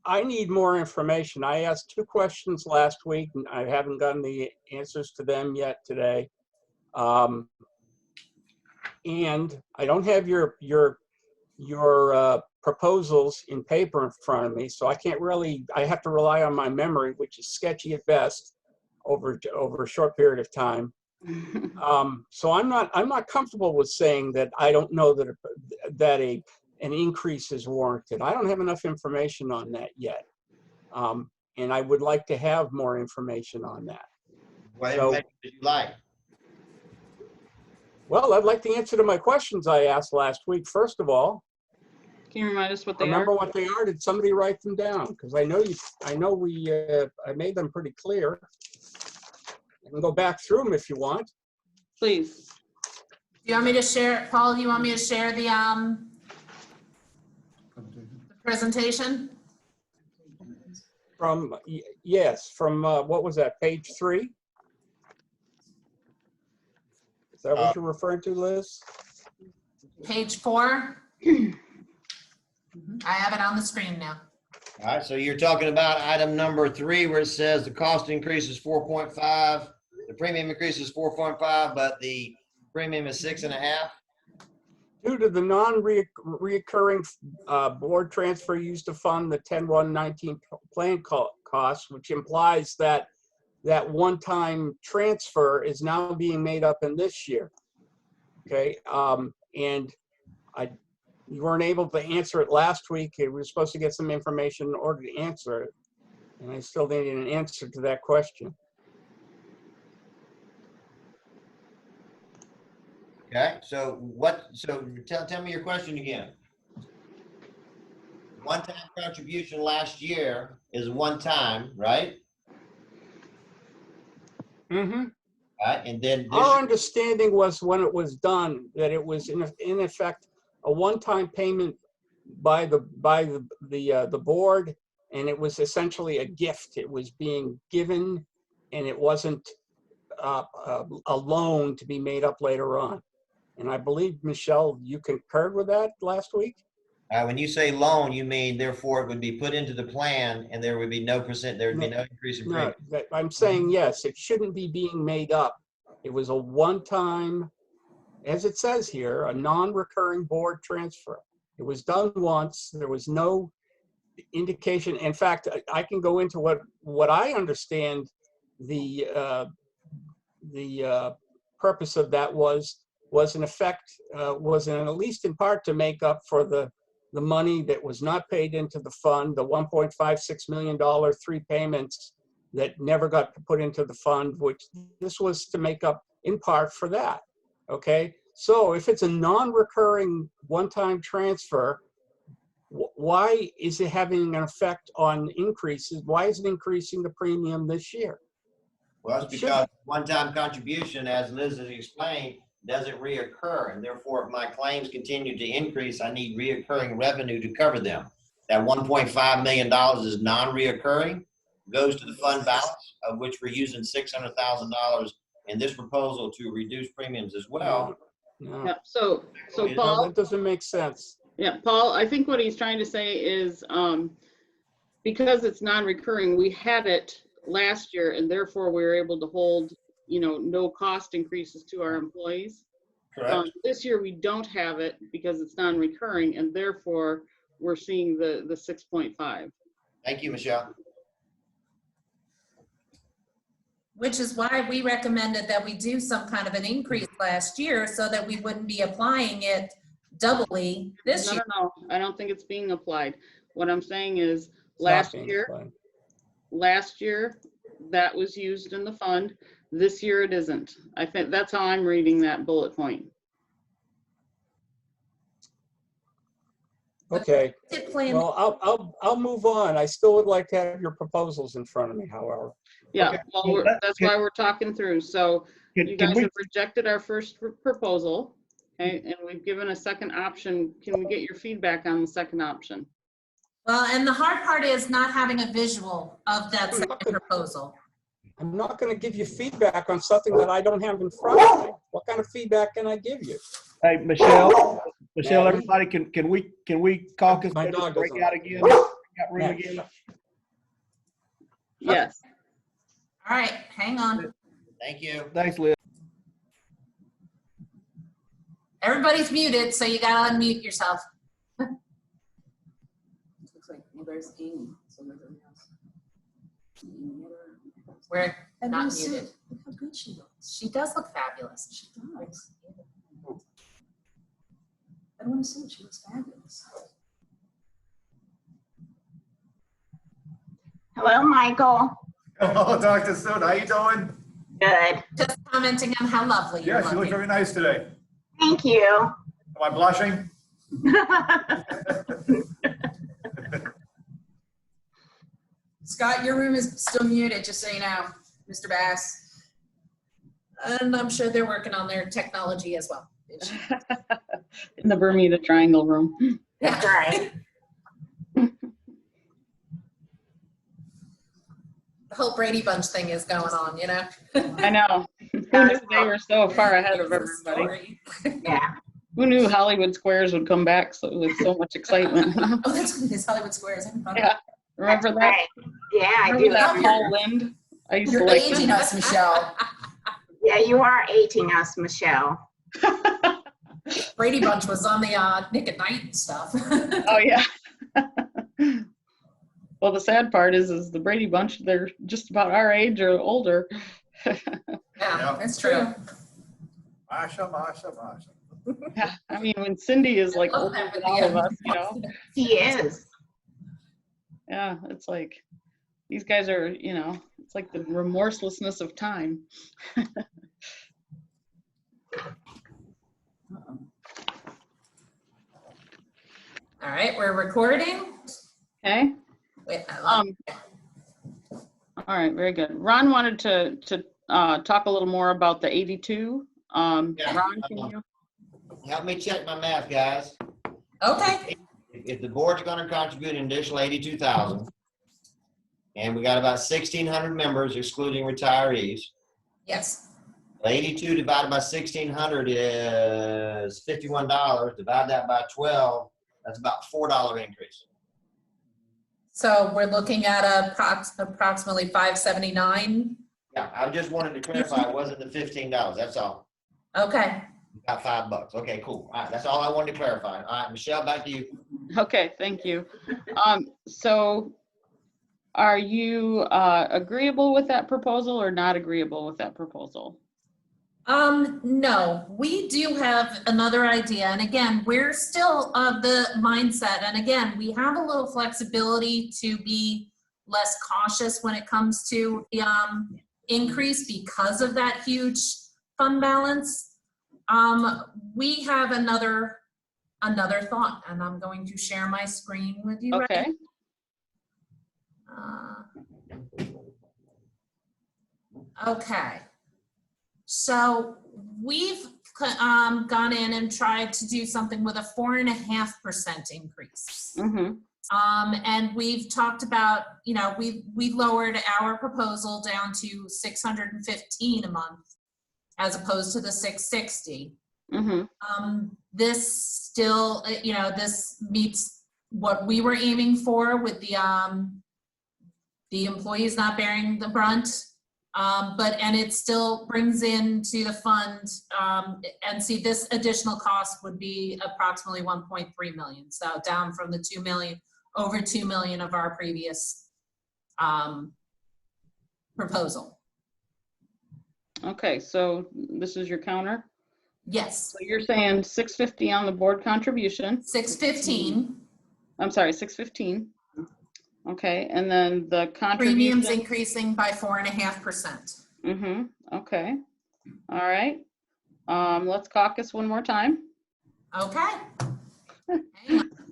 I need more information. I asked 2 questions last week and I haven't gotten the answers to them yet today. And I don't have your proposals in paper in front of me, so I can't really, I have to rely on my memory, which is sketchy at best over a short period of time. So I'm not comfortable with saying that I don't know that an increase is warranted. I don't have enough information on that yet. And I would like to have more information on that. What information would you like? Well, I'd like the answer to my questions I asked last week. First of all, can you remind us what they remember are? what they are? Did somebody write them down? Because I know I made them pretty clear. I can go back through them if you want. Please. Do you want me to share, Paul, do you want me to share the presentation? Yes, from what was that, page 3? Is that what you're referring to, Liz? Page 4. I have it on the screen now. All right, so you're talking about item number 3 where it says the cost increase is 4.5, the premium increase is 4.5, but the premium is 6.5. Due to the non-reoccurring board transfer used to fund the 10/1/19 plan costs, which implies that one-time transfer is now being made up in this year. Okay, and you weren't able to answer it last week. We were supposed to get some information in order to answer it. And I still needed an answer to that question. Okay, so tell me your question again. One-time contribution last year is one time, right? Mm-hmm. And then our understanding was when it was done that it was in effect a one-time payment by the board, and it was essentially a gift. It was being given, and it wasn't a loan to be made up later on. And I believe, Michelle, you concurred with that last week? when you say loan, you mean therefore it would be put into the plan and there would be no increase in premium. No, I'm saying yes, it shouldn't be being made up. It was a one-time, as it says here, a non-recurring board transfer. It was done once. There was no indication. In fact, I can go into what I understand the purpose of that was in effect, was in at least in part to make up for the money that was not paid into the fund, the $1.56 million 3 payments that never got put into the fund, which this was to make up in part for that, okay? So if it's a non-recurring one-time transfer, why is it having an effect on increases? Why is it increasing the premium this year? Well, it's because one-time contribution, as Liz has explained, doesn't reoccur, and therefore if my claims continue to increase, I need reoccurring revenue to cover them. That $1.5 million is non-reoccurring, goes to the fund balance, of which we're using $600,000 in this proposal to reduce premiums as well. No. Yeah, so Paul, that doesn't make sense. Yeah, Paul, I think what he's trying to say is because it's non-recurring, we had it last year and therefore we were able to hold, no cost increases to our employees. Correct. This year we don't have it because it's non-recurring and therefore we're seeing the 6.5. Thank you, Michelle. Which is why we recommended that we do some kind of an increase last year so that we wouldn't be applying it doubly this year. No, I don't think it's being applied. What I'm saying is last year that was used in the fund. This year it isn't. I think that's how I'm reading that bullet point. Okay. Well, I'll move on. I still would like to have your proposals in front of me, however. Yeah, Okay. well, that's why we're talking through. So you guys have rejected our first proposal, okay, and we've given a second option. Can we get your feedback on the second option? Well, and the hard part is not having a visual of that second proposal. I'm not going to give you feedback on something that I don't have in front of me. What kind of feedback can I give you? Hey, Michelle, everybody, can we caucus My dog break doesn't out like again? Break out room again? Yes. All right, hang on. Thank you. Thanks, Liz. Everybody's muted, so you gotta unmute yourself. Looks like there's Amy. We're not Look muted. how good she looks. She does look fabulous. She does. I don't want to say it. She looks fabulous. Hello, Michael. Hello, Dr. Sood. How you doing? Good. Just commenting on how lovely you're Yes, you look looking. very nice today. Thank you. Am I blushing? Scott, your room is still muted, just so you know, Mr. Bass. And I'm sure they're working on their technology as well. In the Bermuda Triangle room. That's right. The whole Brady Bunch thing is going on, you know? I know. Who knew they were so far ahead of everybody? Yeah. Who knew Hollywood Squares would come back with so much excitement? Oh, that's his Hollywood Squares. I haven't thought Yeah. Remember that? Right. Yeah, I Remember do. that Paul Lind? I used You're to like aging that. us, Michelle. Yeah, you are aging us, Michelle. Brady Bunch was on the Nick at Night and stuff. Oh yeah. Well, the sad part is the Brady Bunch, they're just about our age or older. Yeah, that's true. Awesome, awesome, awesome. Yeah, I mean, when Cindy is like I love older that than with all of the us, you know? He is. Yeah, it's like, these guys are, you know, it's like the remorselessness of time. All right, we're recording. Okay. Wait, I love All right, very good. Ron wanted to talk a little more about the 82. Ron, can you? Help me check my math, guys. Okay. If the board's gonna contribute an additional 82,000, and we got about 1,600 members excluding retirees, Yes. 82 divided by 1,600 is $51. Divide that by 12, that's about $4 increase. So we're looking at approximately 579. Yeah, I just wanted to clarify, it wasn't the $15, that's all. Okay. About $5. Okay, cool. All right, that's all I wanted to clarify. All right, Michelle, back to you. Okay, thank you. So are you agreeable with that proposal or not agreeable with that proposal? No, we do have another idea. And again, we're still of the mindset. And again, we have a little flexibility to be less cautious when it comes to the increase because of that huge fund balance. We have another thought, and I'm going to share my screen with you. Okay. Okay. So we've gone in and tried to do something with a 4.5% increase. Mm-hmm. And we've talked about, you know, we've lowered our proposal down to $615 a month as opposed to the $660. Mm-hmm. This still, you know, this meets what we were aiming for with the employees not bearing the brunt. And it still brings into the fund, and see, this additional cost would be approximately 1.3 million. So down from the 2 million, over 2 million of our previous proposal. Okay, so this is your counter? Yes. So you're saying 650 on the board contribution? 615. I'm sorry, 615. Okay, and then the contribution? Premiums increasing by 4.5%. Mm-hmm, okay. All right. Let's caucus one more time. Okay.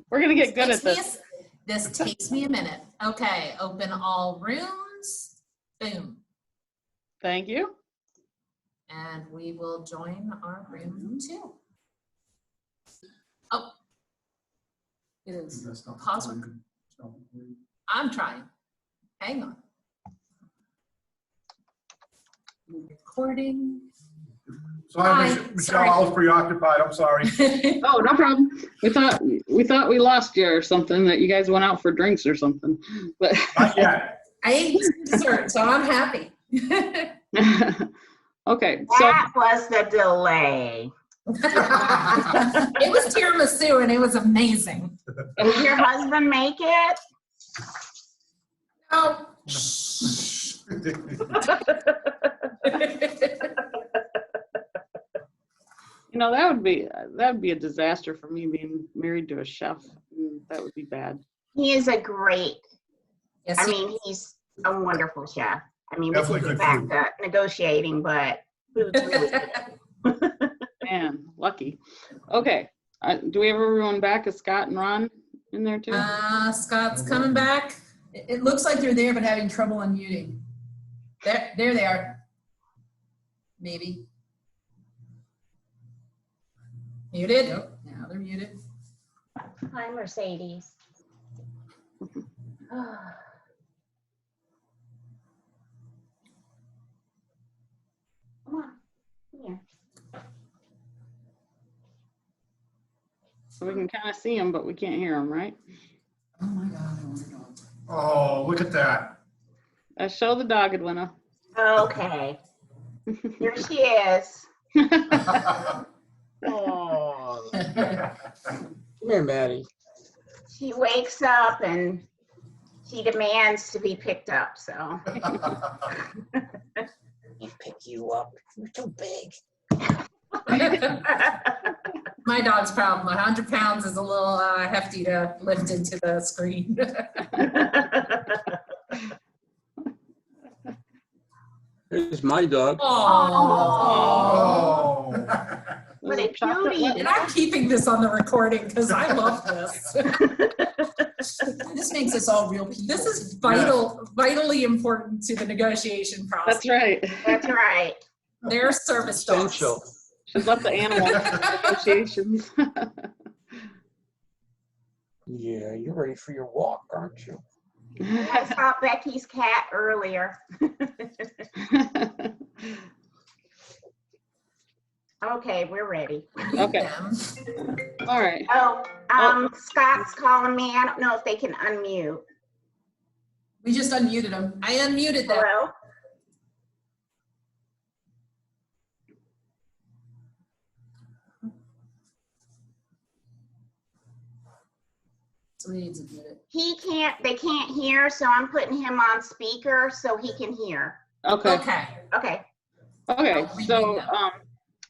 We're gonna get good at this. This takes me a minute. Okay, open all rooms. Boom. Thank you. And we will join our room 2. Oh. It is pause. I'm trying. Hang on. Recording. Sorry, Michelle, I was preoccupied. I'm sorry. Oh, no problem. We thought we lost you or something, that you guys went out for drinks or something. But not yet. I ate dessert, so I'm happy. Okay. That was the delay. It was tiramisu and it was amazing. Did your husband make it? Oh. You know, that would be a disaster for me, being married to a chef. That would be bad. He is a great, yes, I mean, he's a wonderful chef. I mean, we Definitely can good get food. back to negotiating, but food's really good. Man, lucky. Okay. Do we have everyone back? Is Scott and Ron in there too? Scott's coming back. It looks like they're there, but having trouble unmuting. There they are. Maybe. Muted? Nope, now they're muted. Hi, Mercedes. Come on, here. So we can kind of see them, but we can't hear them, right? Oh my God, I want to know. Oh, look at that. Show the dog, Edwina. Okay. Here she is. Oh. Come here, Maddie. She wakes up and she demands to be picked up, so. Pick you up. You're too big. My dog's problem. 100 pounds is a little hefty to lift into the screen. Here's my dog. Oh. What a cutie. And I'm keeping this on the recording because I love this. This makes us all real people. This is vitally important to the negotiation process. That's right. That's right. They're service dogs. Essential. Should let the animals negotiations. Yeah, you're ready for your walk, aren't you? I saw Becky's cat earlier. Okay, we're ready. Okay. All right. Oh, Scott's calling me. I don't know if they can unmute. We just unmuted him. I unmuted them. Hello? Somebody needs to mute it. They can't hear, so I'm putting him on speaker so he can hear. Okay. Okay. Okay. Okay. So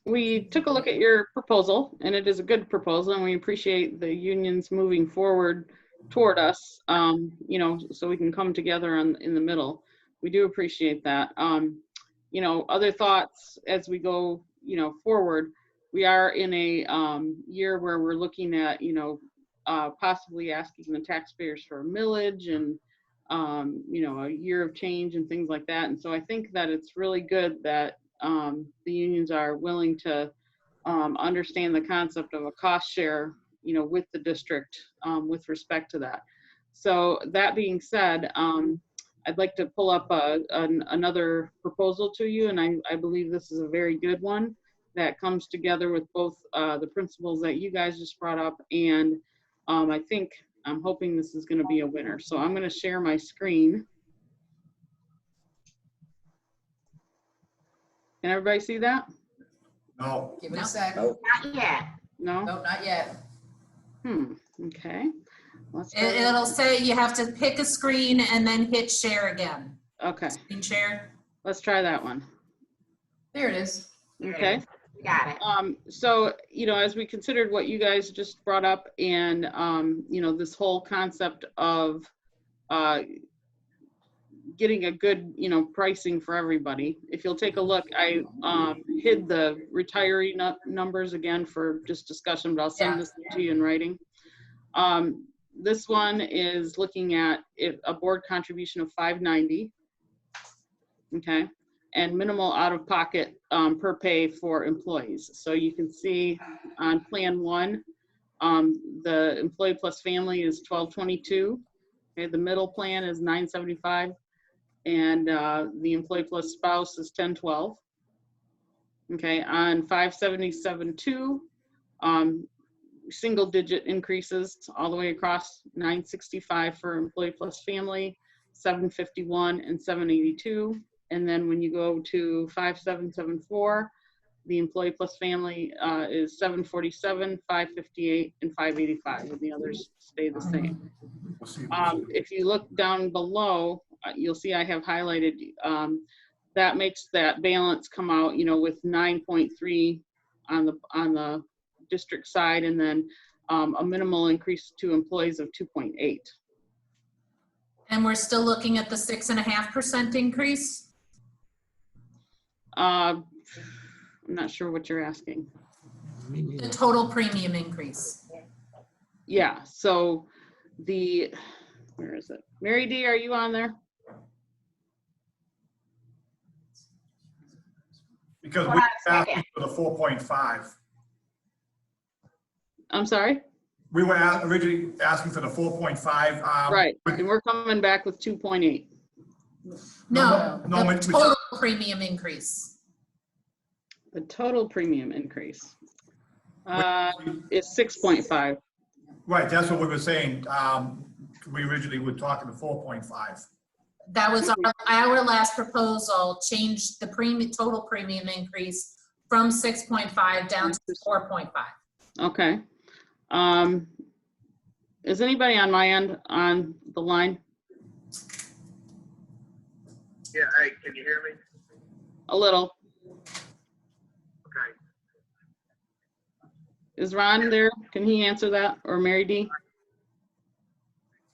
we took a look at your proposal, and it is a good proposal, and we appreciate the unions moving forward toward us. You know, so we can come together in the middle. We do appreciate that. You know, other thoughts as we go, you know, forward. We are in a year where we're looking at, you know, possibly asking the taxpayers for a millage and, you know, a year of change and things like that. And so I think that it's really good that the unions are willing to understand the concept of a cost share, you know, with the district with respect to that. So that being said, I'd like to pull up another proposal to you, and I believe this is a very good one that comes together with both the principles that you guys just brought up, and I'm hoping this is going to be a winner. So I'm going to share my screen. Can everybody see that? No. Give it a sec. Not yet. No? Nope, not yet. Okay. It'll say you have to pick a screen and then hit share again. Okay. Screen share. Let's try that one. There it is. Okay. Got it. So, you know, as we considered what you guys just brought up and, you know, this whole concept of getting a good, you know, pricing for everybody. If you'll take a look, I hid the retiree numbers again for just discussion, but I'll send this to you in writing. This one is looking at a board contribution of $590. Okay. And minimal out-of-pocket per pay for employees. So you can see on Plan 1, the employee plus family is $1,222. Okay, the middle plan is $975, and the employee plus spouse is $1,012. Okay, on 577.2, single-digit increases all the way across. $965 for employee plus family, $751 and $782. And then when you go to 5774, the employee plus family is $747, $558, and $585, and the others stay the same. If you look down below, you'll see I have highlighted, that makes that balance come out, you know, with 9.3 on the district side, and then a minimal increase to employees of 2.8. And we're still looking at the 6.5% increase? I'm not sure what you're asking. The total premium increase. Yeah, so where is it? Mary D, are you on there? Because we asked for the 4.5. I'm sorry? We were originally asking for the 4.5. Right, and we're coming back with 2.8. No, the total premium increase. The total premium increase is 6.5. Right, that's what we were saying. We originally were talking to 4.5. That was our last proposal, changed the total premium increase from 6.5 down to 4.5. Okay. Is anybody on my end on the line? Yeah, hey, can you hear me? A little. Okay. Is Ron there? Can he answer that, or Mary D?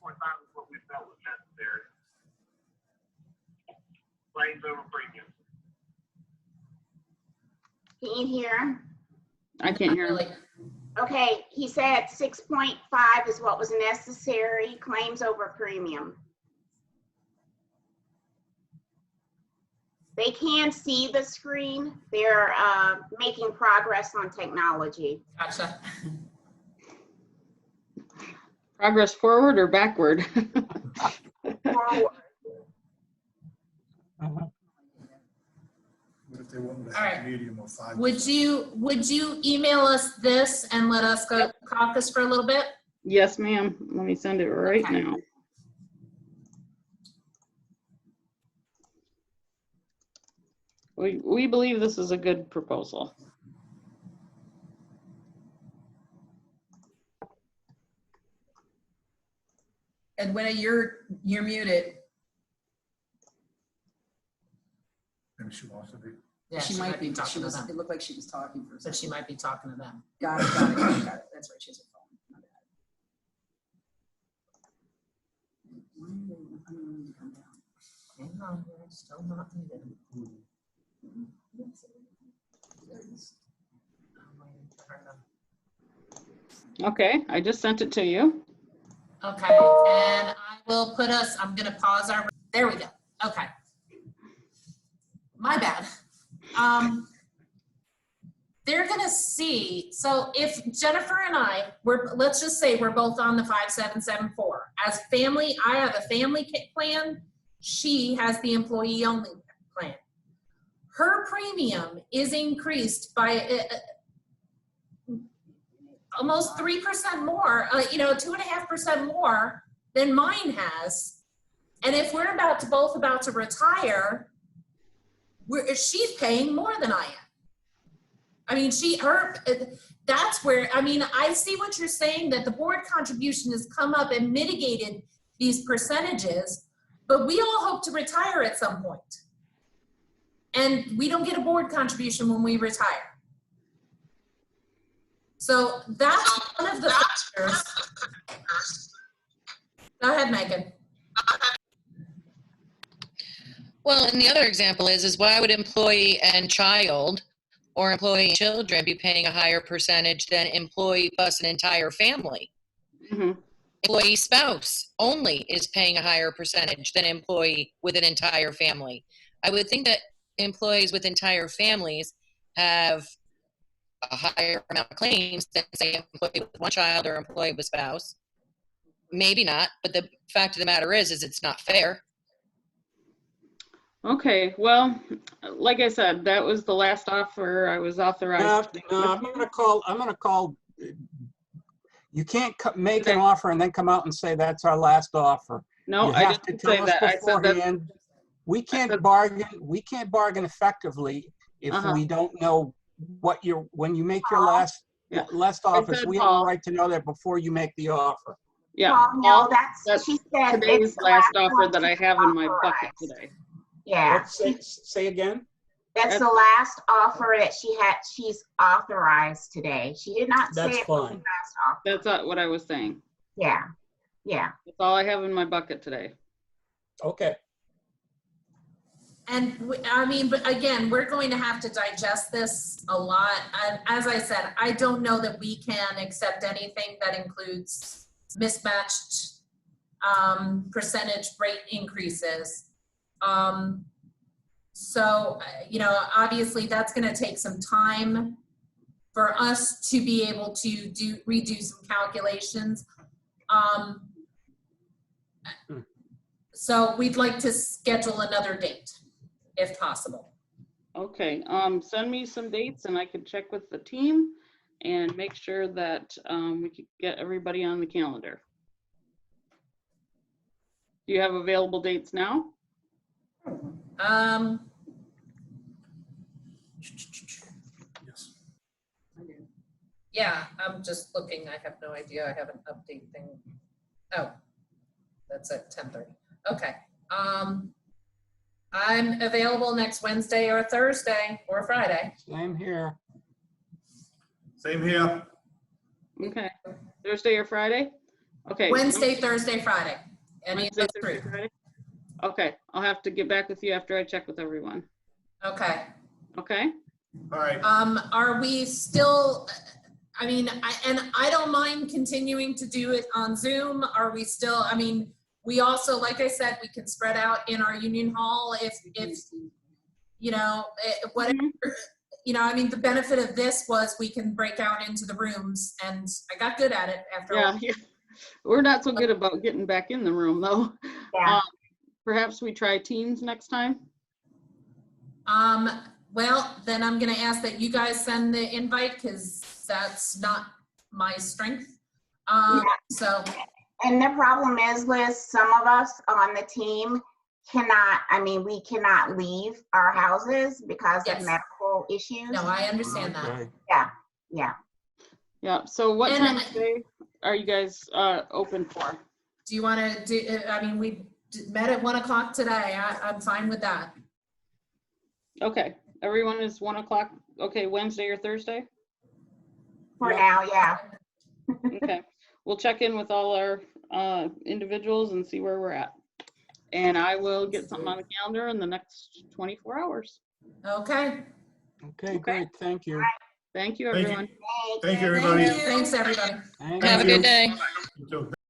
6.5 is what we felt was necessary. Claims over premium. Can you hear? I can't hear him. Okay, he said 6.5 is what was necessary, claims over premium. They can see the screen. They're making progress on technology. Gotcha. Progress forward or backward? Forward. What if they wanted to All have right. medium or 5%? Would you email us this and let us go caucus for a little bit? Yes, ma'am. Let me send it right Okay. now. We believe this is a good proposal. Edwina, you're muted. Maybe she wants to be. Yeah, She might be, but talking she to was, them. it looked like she was talking for a So second. she might be talking to them. Got it, got it, got it, got it. That's right, she has her phone. My bad. Hang on, we're still not muted. Okay, I just sent it to you. Okay, and I will put us, I'm gonna pause our, there we go. Okay. My bad. They're gonna see, so if Jennifer and I, let's just say we're both on the 5774. As family, I have a family plan. She has the employee only plan. Her premium is increased by almost 3% more, 2.5% more than mine has. And if we're both about to retire, she's paying more than I am. I mean, that's where, I mean, I see what you're saying, that the board contribution has come up and mitigated these percentages, but we all hope to retire at some point. And we don't get a board contribution when we retire. So that's one of the factors. Go ahead, Megan. Well, and the other example is why would employee and child or employee and children be paying a higher percentage than employee plus an entire family? Mm-hmm. Employee spouse only is paying a higher percentage than employee with an entire family. I would think that employees with entire families have a higher amount of claims than, say, employee with one child or employee with spouse. Maybe not, but the fact of the matter is it's not fair. Okay, well, like I said, that was the last offer I was authorized. No, I'm gonna call. You can't make an offer and then come out and say that's our last offer. No, You I have didn't to tell say us that. I said that. beforehand. We can't bargain effectively if we don't know what when you make your last offer. We have a right to know that before you make the offer. Yeah, No, that's she said today's it's the last last offer one that I to have in my authorize. bucket today. Yeah. Say again? That's the last offer that she's authorized today. She did not say That's it was the fine. last offer. That's not what I was saying. Yeah, yeah. That's all I have in my bucket today. Okay. And but again, we're going to have to digest this a lot. And as I said, I don't know that we can accept anything that includes mismatched percentage rate increases. So, obviously that's going to take some time for us to be able to redo some calculations. So we'd like to schedule another date if possible. Okay, send me some dates and I can check with the team and make sure that we can get everybody on the calendar. Do you have available dates now? Yes. Yeah, I'm just looking. I have no idea. I have an update thing. Oh, that's at 10:30. Okay. I'm available next Wednesday or Thursday or Friday. Same here. Same here. Okay, Thursday or Friday? Okay. Wednesday, Thursday, Friday. Any of Wednesday, those Thursday, three. Friday? Okay, I'll have to get back with you after I check with everyone. Okay. Okay? All right. Are we still, I mean, I don't mind continuing to do it on Zoom. Are we still, I mean, we also, like I said, we can spread out in our union hall if you know, whatever, you know, I mean, the benefit of this was we can break out into the rooms, and I got good at it after a while. Yeah, we're not so good about getting back in the room though. Yeah. Perhaps we try Teams next time? Well, then I'm gonna ask that you guys send the invite, because that's not my strength. So. And the problem is, Liz, some of us on the team cannot, I mean, we cannot leave our houses because of medical issues. No, I understand that. Yeah, yeah. Yeah, so what And time of day are you guys open for? Do you want to do, I mean, we met at 1 o'clock today. I'm fine with that. Okay, everyone is 1 o'clock, okay, Wednesday or Thursday? For now, yeah. Okay, we'll check in with all our individuals and see where we're at. And I will get something on the calendar in the next 24 hours. Okay. Okay, great. Thank you. Thank you, Thank you. everyone. Thank you, everybody. Thanks, everybody. Thank Have a you. good day. You too.